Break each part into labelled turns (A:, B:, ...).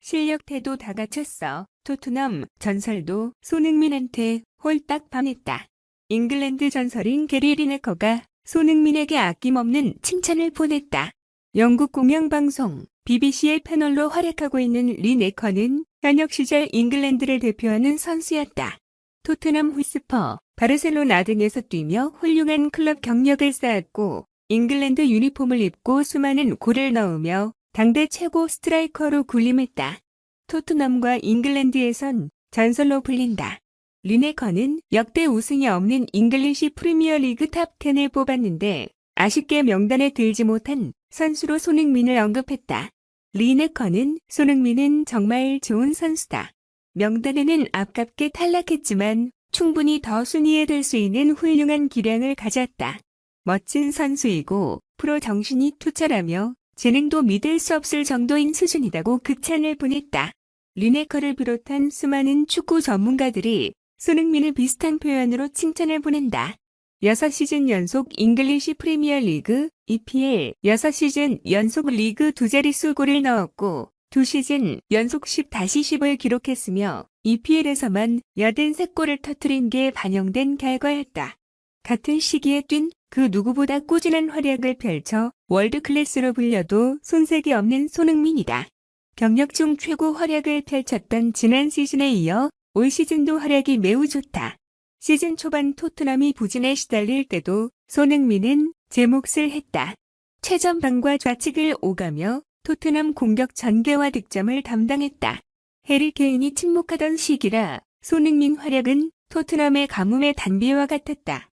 A: 실력 태도 다 갖췄어. 토트넘 전설도 손흥민한테 홀딱 반했다. 잉글랜드 전설인 게리 리네커가 손흥민에게 아낌없는 칭찬을 보냈다. 영국 공영방송 BBC의 패널로 활약하고 있는 리네커는 현역 시절 잉글랜드를 대표하는 선수였다. 토트넘 휘스퍼, 바르셀로나 등에서 뛰며 훌륭한 클럽 경력을 쌓았고 잉글랜드 유니폼을 입고 수많은 골을 넣으며 당대 최고 스트라이커로 군림했다. 토트넘과 잉글랜드에선 전설로 불린다. 리네커는 역대 우승이 없는 잉글리시 프리미어리그 탑10에 뽑았는데 아쉽게 명단에 들지 못한 선수로 손흥민을 언급했다. 리네커는 손흥민은 정말 좋은 선수다. 명단에는 아깝게 탈락했지만 충분히 더 순위에 들 수 있는 훌륭한 기량을 가졌다. 멋진 선수이고 프로 정신이 투철하며 재능도 믿을 수 없을 정도인 수준이라고 극찬을 보냈다. 리네커를 비롯한 수많은 축구 전문가들이 손흥민을 비슷한 표현으로 칭찬을 보낸다. 6시즌 연속 잉글리시 프리미어리그 EPL 6시즌 연속 리그 두 자릿수 골을 넣었고 2시즌 연속 10-10을 기록했으며 EPL에서만 83골을 터뜨린 게 반영된 결과였다. 같은 시기에 뛴 그 누구보다 꾸준한 활약을 펼쳐 월드클래스로 불려도 손색이 없는 손흥민이다. 경력 중 최고 활약을 펼쳤던 지난 시즌에 이어 올 시즌도 활약이 매우 좋다. 시즌 초반 토트넘이 부진에 시달릴 때도 손흥민은 제 몫을 했다. 최전방과 좌측을 오가며 토트넘 공격 전개와 득점을 담당했다. 해리 케인이 침묵하던 시기라 손흥민 활약은 토트넘의 가뭄의 단비와 같았다.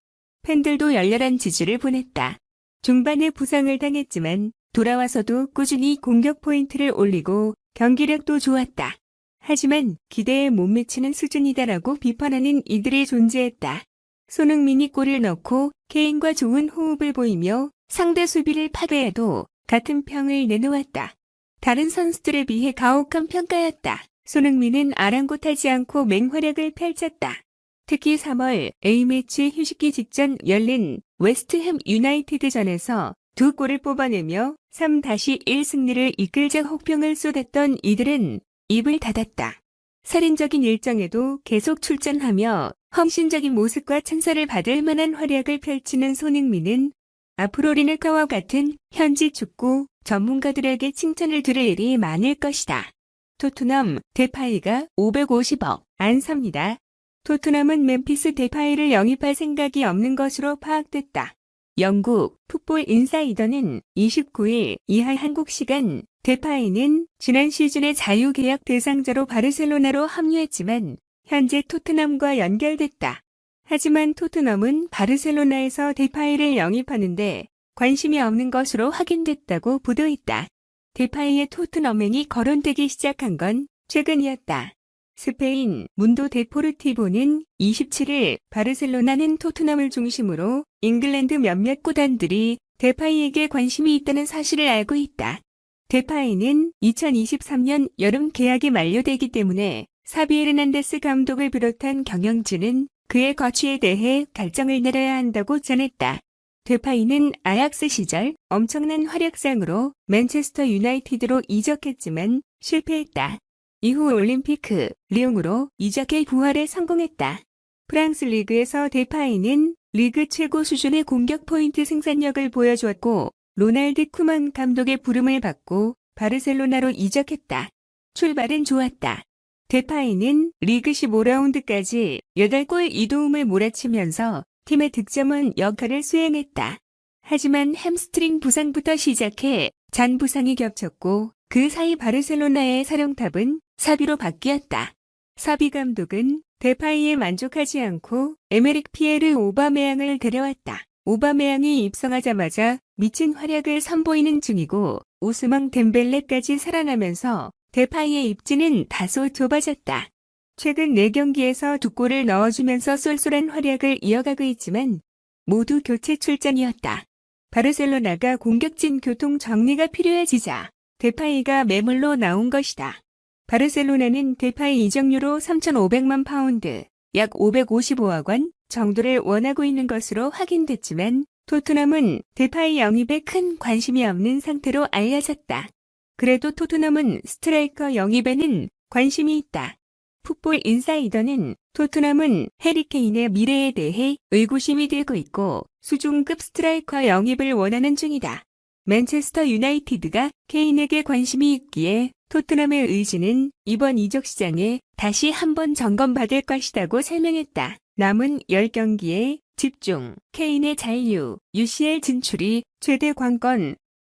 A: 팬들도 열렬한 지지를 보냈다. 중반에 부상을 당했지만 돌아와서도 꾸준히 공격 포인트를 올리고 경기력도 좋았다. 하지만 기대에 못 미치는 수준이다라고 비판하는 이들이 존재했다. 손흥민이 골을 넣고 케인과 좋은 호흡을 보이며 상대 수비를 파괴해도 같은 평을 내놓았다. 다른 선수들에 비해 가혹한 평가였다. 손흥민은 아랑곳하지 않고 맹활약을 펼쳤다. 특히 3월 A매치 휴식기 직전 열린 웨스트햄 유나이티드전에서 2골을 뽑아내며 3-1 승리를 이끌자 혹평을 쏟았던 이들은 입을 닫았다. 살인적인 일정에도 계속 출전하며 헌신적인 모습과 찬사를 받을 만한 활약을 펼치는 손흥민은 앞으로 리네커와 같은 현지 축구 전문가들에게 칭찬을 들을 일이 많을 것이다. 토트넘 데파이가 550억 안 삽니다. 토트넘은 멤피스 데파이를 영입할 생각이 없는 것으로 파악됐다. 영국 풋볼 인사이더는 29일 이하 한국 시간 데파이는 지난 시즌의 자유계약 대상자로 바르셀로나로 합류했지만 현재 토트넘과 연결됐다. 하지만 토트넘은 바르셀로나에서 데파이를 영입하는데 관심이 없는 것으로 확인됐다고 보도했다. 데파이의 토트넘행이 거론되기 시작한 건 최근이었다. 스페인 문도 데포르티보는 27일 바르셀로나는 토트넘을 중심으로 잉글랜드 몇몇 구단들이 데파이에게 관심이 있다는 사실을 알고 있다. 데파이는 2023년 여름 계약이 만료되기 때문에 사비 에르난데스 감독을 비롯한 경영진은 그의 거취에 대해 결정을 내려야 한다고 전했다. 데파이는 아약스 시절 엄청난 활약상으로 맨체스터 유나이티드로 이적했지만 실패했다. 이후 올림피크 리옹으로 이적해 부활에 성공했다. 프랑스 리그에서 데파이는 리그 최고 수준의 공격 포인트 생산력을 보여주었고 로날드 쿠만 감독의 부름을 받고 바르셀로나로 이적했다. 출발은 좋았다. 데파이는 리그 15라운드까지 8골 2도움을 몰아치면서 팀의 득점원 역할을 수행했다. 하지만 햄스트링 부상부터 시작해 잔 부상이 겹쳤고 그 사이 바르셀로나의 사령탑은 사비로 바뀌었다. 사비 감독은 데파이에 만족하지 않고 에메릭 피에르 오바메양을 데려왔다. 오바메양이 입성하자마자 미친 활약을 선보이는 중이고 오스망 덴벨레까지 살아나면서 데파이의 입지는 다소 좁아졌다. 최근 4경기에서 2골을 넣어주면서 쏠쏠한 활약을 이어가고 있지만 모두 교체 출전이었다. 바르셀로나가 공격진 교통 정리가 필요해지자 데파이가 매물로 나온 것이다. 바르셀로나는 데파이 이적료로 3,500만 파운드, 약 555억 원 정도를 원하고 있는 것으로 확인됐지만 토트넘은 데파이 영입에 큰 관심이 없는 상태로 알려졌다. 그래도 토트넘은 스트라이커 영입에는 관심이 있다. 풋볼 인사이더는 토트넘은 해리 케인의 미래에 대해 의구심이 들고 있고 수준급 스트라이커 영입을 원하는 중이다. 맨체스터 유나이티드가 케인에게 관심이 있기에 토트넘의 의지는 이번 이적 시장에 다시 한번 점검받을 것이라고 설명했다. 남은 10경기에 집중, 케인의 잔류, UCL 진출이 최대 관건.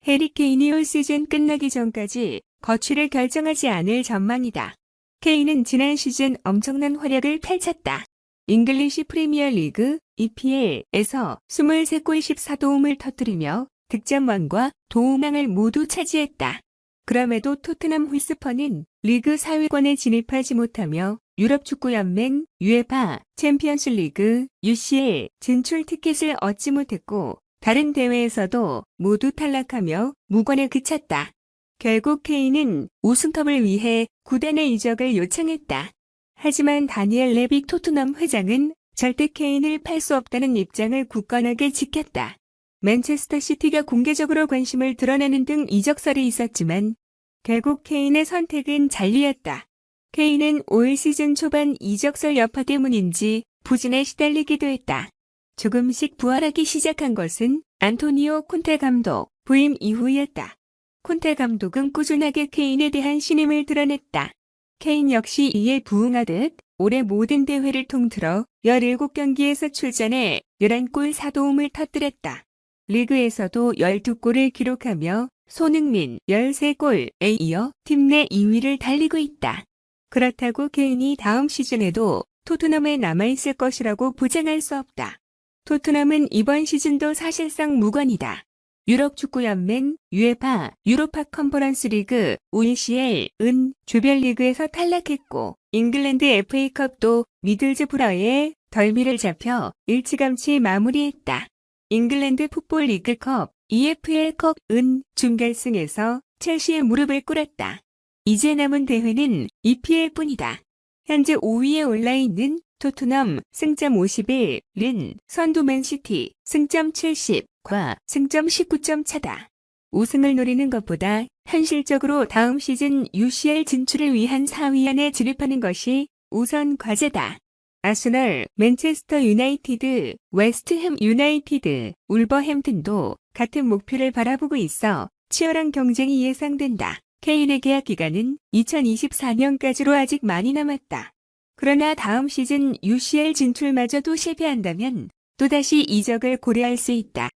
A: 해리 케인이 올 시즌 끝나기 전까지 거취를 결정하지 않을 전망이다. 케인은 지난 시즌 엄청난 활약을 펼쳤다. 잉글리시 프리미어리그 EPL에서 23골 14도움을 터뜨리며 득점왕과 도움왕을 모두 차지했다. 그럼에도 토트넘 휘스퍼는 리그 4위권에 진입하지 못하며 유럽축구연맹 UEFA 챔피언스리그 UCL 진출 티켓을 얻지 못했고 다른 대회에서도 모두 탈락하며 무관에 그쳤다. 결국 케인은 우승컵을 위해 구단의 이적을 요청했다. 하지만 다니엘 레빅 토트넘 회장은 절대 케인을 팔 수 없다는 입장을 굳건하게 지켰다. 맨체스터 시티가 공개적으로 관심을 드러내는 등 이적설이 있었지만 결국 케인의 선택은 잔류였다. 케인은 올 시즌 초반 이적설 여파 때문인지 부진에 시달리기도 했다. 조금씩 부활하기 시작한 것은 안토니오 콘테 감독 부임 이후였다. 콘테 감독은 꾸준하게 케인에 대한 신임을 드러냈다. 케인 역시 이에 부응하듯 올해 모든 대회를 통틀어 17경기에서 출전해 11골 4도움을 터뜨렸다. 리그에서도 12골을 기록하며 손흥민 13골에 이어 팀 내 2위를 달리고 있다. 그렇다고 케인이 다음 시즌에도 토트넘에 남아있을 것이라고 보장할 수 없다. 토트넘은 이번 시즌도 사실상 무관이다. 유럽축구연맹 UEFA 유로파 컨퍼런스 리그 UCL은 조별리그에서 탈락했고 잉글랜드 FA컵도 미들즈브러의 덜미를 잡혀 일찌감치 마무리했다. 잉글랜드 풋볼 리그컵 EFL컵은 준결승에서 첼시의 무릎을 꿇었다. 이제 남은 대회는 EPL뿐이다. 현재 5위에 올라있는 토트넘 승점 51은 선두 맨시티 승점 70과 승점 19점 차다. 우승을 노리는 것보다 현실적으로 다음 시즌 UCL 진출을 위한 4위 안에 진입하는 것이 우선 과제다. 아스널, 맨체스터 유나이티드, 웨스트햄 유나이티드, 울버햄튼도 같은 목표를 바라보고 있어 치열한 경쟁이 예상된다. 케인의 계약 기간은 2024년까지로 아직 많이 남았다. 그러나 다음 시즌 UCL 진출마저도 실패한다면 또다시 이적을 고려할 수 있다.